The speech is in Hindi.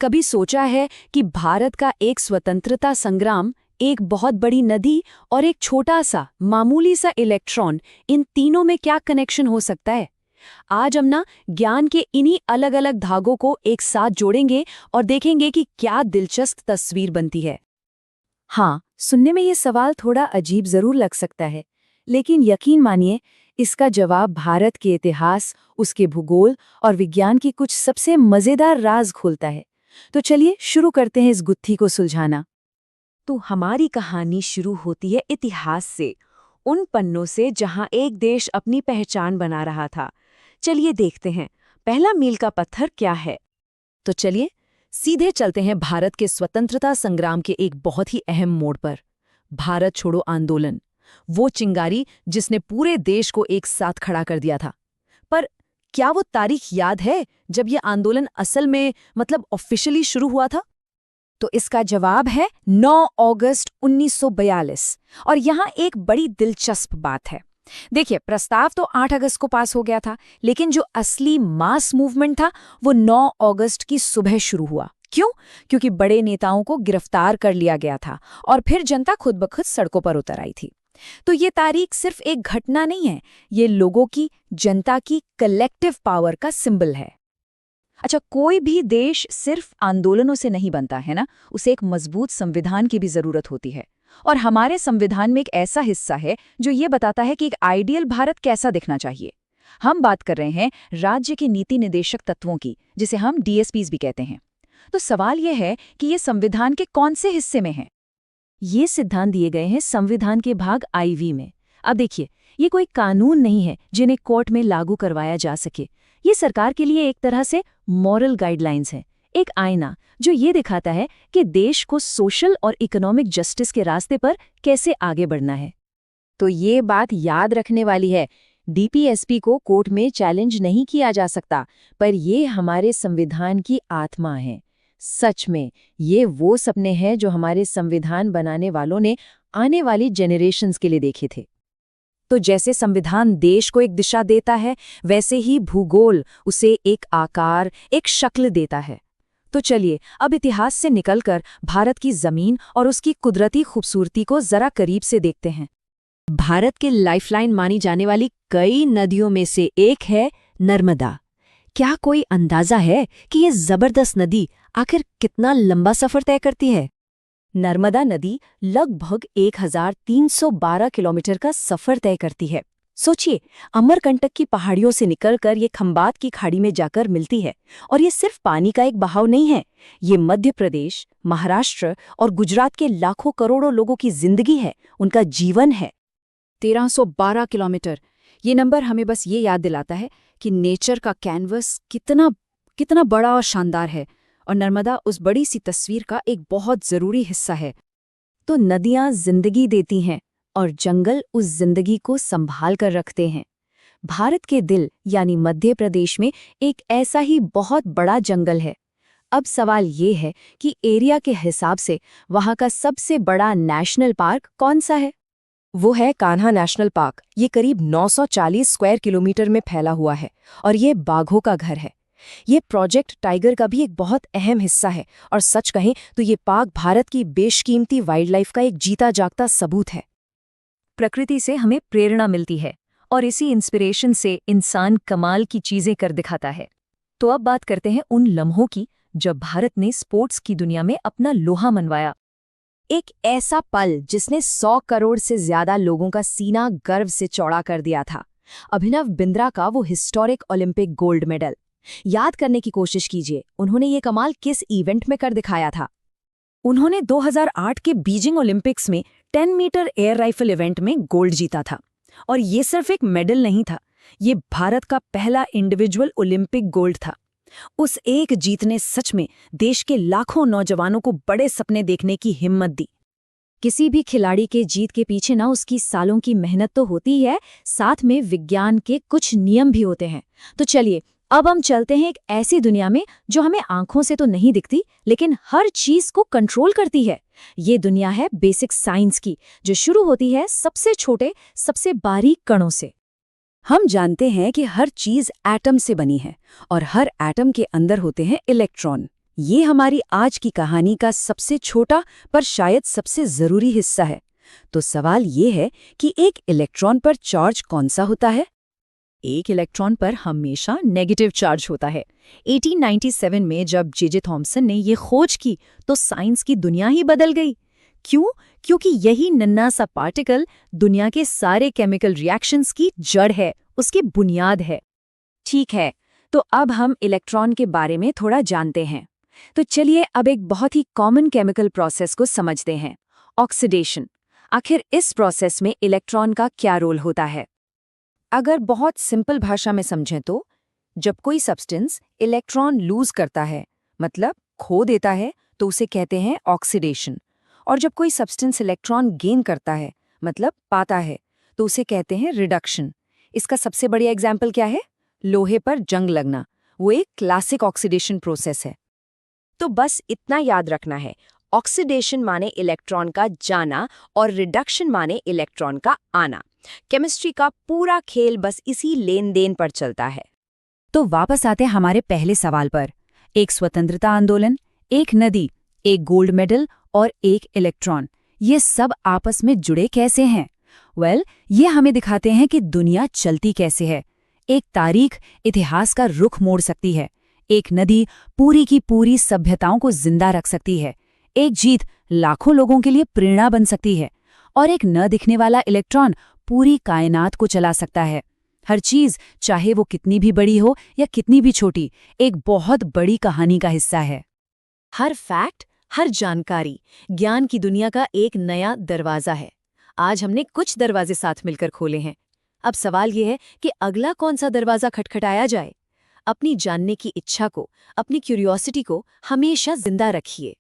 कभी सोचा है कि भारत का एक स्वतंत्रता संग्राम, एक बहुत बड़ी नदी और एक छोटा सा मामूली सा इलेक्ट्रॉन, इन तीनों में क्या कनेक्शन हो सकता है? आज हम ना ज्ञान के इन्हीं अलग अलग धागों को एक साथ जोड़ेंगे और देखेंगे कि क्या दिलचस्प तस्वीर बनती है। हाँ, सुनने में ये सवाल थोड़ा अजीब जरूर लग सकता है, लेकिन यकीन मानिए इसका जवाब भारत के इतिहास, उसके भूगोल और विज्ञान की कुछ सबसे मजेदार राज खोलता है। तो चलिए शुरू करते हैं इस गुत्थी को सुलझाना। तो हमारी कहानी शुरू होती है इतिहास से, उन पन्नों से जहां एक देश अपनी पहचान बना रहा था। चलिए देखते हैं पहला मील का पत्थर क्या है। तो चलिए सीधे चलते हैं भारत के स्वतंत्रता संग्राम के एक बहुत ही अहम मोड़ पर, भारत छोड़ो आंदोलन। वो चिंगारी जिसने पूरे देश को एक साथ खड़ा कर दिया था। पर क्या वो तारीख याद है जब ये आंदोलन असल में ऑफिशियली शुरू हुआ था? तो इसका जवाब है 9 अगस्त 1942। और यहाँ एक बड़ी दिलचस्प बात है। देखिए, प्रस्ताव तो 8 अगस्त को पास हो गया था, लेकिन जो असली मास मूवमेंट था वो 9 अगस्त की सुबह शुरू हुआ। क्यों? क्योंकि बड़े नेताओं को गिरफ्तार कर लिया गया था और फिर जनता खुद ब खुद सड़कों पर उतर आई थी। तो ये तारीख सिर्फ एक घटना नहीं है, ये लोगों की, जनता की कलेक्टिव पावर का सिंबल है। अच्छा, कोई भी देश सिर्फ आंदोलनों से नहीं बनता है ना, उसे एक मजबूत संविधान की भी जरूरत होती है। और हमारे संविधान में एक ऐसा हिस्सा है जो ये बताता है कि एक आइडियल भारत कैसा दिखना चाहिए। हम बात कर रहे हैं राज्य के नीति निर्देशक तत्वों की, जिसे हम डीएसपीज भी कहते हैं। तो सवाल यह है कि ये संविधान के कौन से हिस्से में है? ये सिद्धांत दिए गए हैं संविधान के भाग IV में। अब देखिए, ये कोई कानून नहीं है जिन्हें कोर्ट में लागू करवाया जा सके। ये सरकार के लिए एक तरह से मॉरल गाइडलाइंस है, एक आईना जो ये दिखाता है कि देश को सोशल और इकोनॉमिक जस्टिस के रास्ते पर कैसे आगे बढ़ना है। तो ये बात याद रखने वाली है, डीपीएसपी को कोर्ट में चैलेंज नहीं किया जा सकता, पर ये हमारे संविधान की आत्मा है। सच में ये वो सपने हैं जो हमारे संविधान बनाने वालों ने आने वाली जेनरेशन्स के लिए देखे थे। तो जैसे संविधान देश को एक दिशा देता है, वैसे ही भूगोल उसे एक आकार, एक शक्ल देता है। तो चलिए अब इतिहास से निकलकर भारत की जमीन और उसकी कुदरती खूबसूरती को जरा करीब से देखते हैं। भारत के लाइफलाइन मानी जाने वाली कई नदियों में से एक है नर्मदा। क्या कोई अंदाजा है कि ये जबरदस्त नदी आखिर कितना लंबा सफर तय करती है? नर्मदा नदी लगभग 1312 किलोमीटर का सफर तय करती है। सोचिए, अमरकंटक की पहाड़ियों से निकलकर ये खंबात की खाड़ी में जाकर मिलती है। और ये सिर्फ पानी का एक बहाव नहीं है, ये मध्य प्रदेश, महाराष्ट्र और गुजरात के लाखों करोड़ों लोगों की जिंदगी है, उनका जीवन है। 1312 किलोमीटर, ये नंबर हमें बस ये याद दिलाता है कि नेचर का कैनवस कितना बड़ा और शानदार है, और नर्मदा उस बड़ी सी तस्वीर का एक बहुत जरूरी हिस्सा है। तो नदियां जिंदगी देती हैं और जंगल उस जिंदगी को संभाल कर रखते हैं। भारत के दिल यानी मध्य प्रदेश में एक ऐसा ही बहुत बड़ा जंगल है। अब सवाल ये है कि एरिया के हिसाब से वहाँ का सबसे बड़ा नेशनल पार्क कौन सा है? वो है कान्हा नेशनल पार्क। ये करीब 940 स्क्वायर किलोमीटर में फैला हुआ है और ये बाघों का घर है। ये प्रोजेक्ट टाइगर का भी एक बहुत अहम हिस्सा है, और सच कहें तो ये पार्क भारत की बेशकीमती वाइल्ड लाइफ का एक जीता जागता सबूत है। प्रकृति से हमें प्रेरणा मिलती है और इसी इंस्पिरेशन से इंसान कमाल की चीजें कर दिखाता है। तो अब बात करते हैं उन लम्हों की जब भारत ने स्पोर्ट्स की दुनिया में अपना लोहा मनवाया। एक ऐसा पल जिसने 100 करोड़ से ज्यादा लोगों का सीना गर्व से चौड़ा कर दिया था। अभिनव बिंद्रा का वो हिस्टोरिक ओलंपिक गोल्ड मेडल। याद करने की कोशिश कीजिए, उन्होंने ये कमाल किस इवेंट में कर दिखाया था? उन्होंने 2008 के बीजिंग ओलंपिक्स में 10 मीटर एयर राइफल इवेंट में गोल्ड जीता था। और ये सिर्फ एक मेडल नहीं था, ये भारत का पहला इंडिविजुअल ओलंपिक गोल्ड था। उस एक जीत ने सच में देश के लाखों नौजवानों को बड़े सपने देखने की हिम्मत दी। किसी भी खिलाड़ी के जीत के पीछे ना उसकी सालों की मेहनत तो होती है, साथ में विज्ञान के कुछ नियम भी होते हैं। तो चलिए अब हम चलते हैं एक ऐसी दुनिया में जो हमें आंखों से तो नहीं दिखती, लेकिन हर चीज को कंट्रोल करती है। ये दुनिया है बेसिक साइंस की, जो शुरू होती है सबसे छोटे, सबसे बारीक कणों से। हम जानते हैं कि हर चीज एटम से बनी है और हर एटम के अंदर होते हैं इलेक्ट्रॉन। ये हमारी आज की कहानी का सबसे छोटा पर शायद सबसे जरूरी हिस्सा है। तो सवाल ये है कि एक इलेक्ट्रॉन पर चार्ज कौन सा होता है? एक इलेक्ट्रॉन पर हमेशा नेगेटिव चार्ज होता है। 1897 में जब जे थॉम्सन ने ये खोज की तो साइंस की दुनिया ही बदल गई। क्यों? क्योंकि यही नन्हा सा पार्टिकल दुनिया के सारे केमिकल रिएक्शंस की जड़ है, उसकी बुनियाद है। ठीक है, तो अब हम इलेक्ट्रॉन के बारे में थोड़ा जानते हैं। तो चलिए अब एक बहुत ही कॉमन केमिकल प्रोसेस को समझते हैं, ऑक्सीडेशन। आखिर इस प्रोसेस में इलेक्ट्रॉन का क्या रोल होता है? अगर बहुत सिंपल भाषा में समझें तो जब कोई सब्सटेंस इलेक्ट्रॉन लूज करता है, मतलब खो देता है, तो उसे कहते हैं ऑक्सीडेशन। और जब कोई सब्सटेंस इलेक्ट्रॉन गेन करता है, मतलब पाता है, तो उसे कहते हैं रिडक्शन। इसका सबसे बढ़िया एग्जाम्पल क्या है? लोहे पर जंग लगना। वो एक क्लासिक ऑक्सीडेशन प्रोसेस है। तो बस इतना याद रखना है, ऑक्सीडेशन माने इलेक्ट्रॉन का जाना और रिडक्शन माने इलेक्ट्रॉन का आना। केमिस्ट्री का पूरा खेल बस इसी लेन देन पर चलता है। तो वापस आते हमारे पहले सवाल पर। एक स्वतंत्रता आंदोलन, एक नदी, एक गोल्ड मेडल और एक इलेक्ट्रॉन, ये सब आपस में जुड़े कैसे हैं? ये हमें दिखाते हैं कि दुनिया चलती कैसे है। एक तारीख इतिहास का रुख मोड़ सकती है। एक नदी पूरी की पूरी सभ्यताओं को जिंदा रख सकती है। एक जीत लाखों लोगों के लिए प्रेरणा बन सकती है। और एक न दिखने वाला इलेक्ट्रॉन पूरी कायनात को चला सकता है। हर चीज, चाहे वो कितनी भी बड़ी हो या कितनी भी छोटी, एक बहुत बड़ी कहानी का हिस्सा है। हर फैक्ट, हर जानकारी ज्ञान की दुनिया का एक नया दरवाजा है। आज हमने कुछ दरवाजे साथ मिलकर खोले हैं। अब सवाल यह है कि अगला कौन सा दरवाजा खटखटाया जाए। अपनी जानने की इच्छा को, अपनी क्यूरियोसिटी को हमेशा जिंदा रखिए।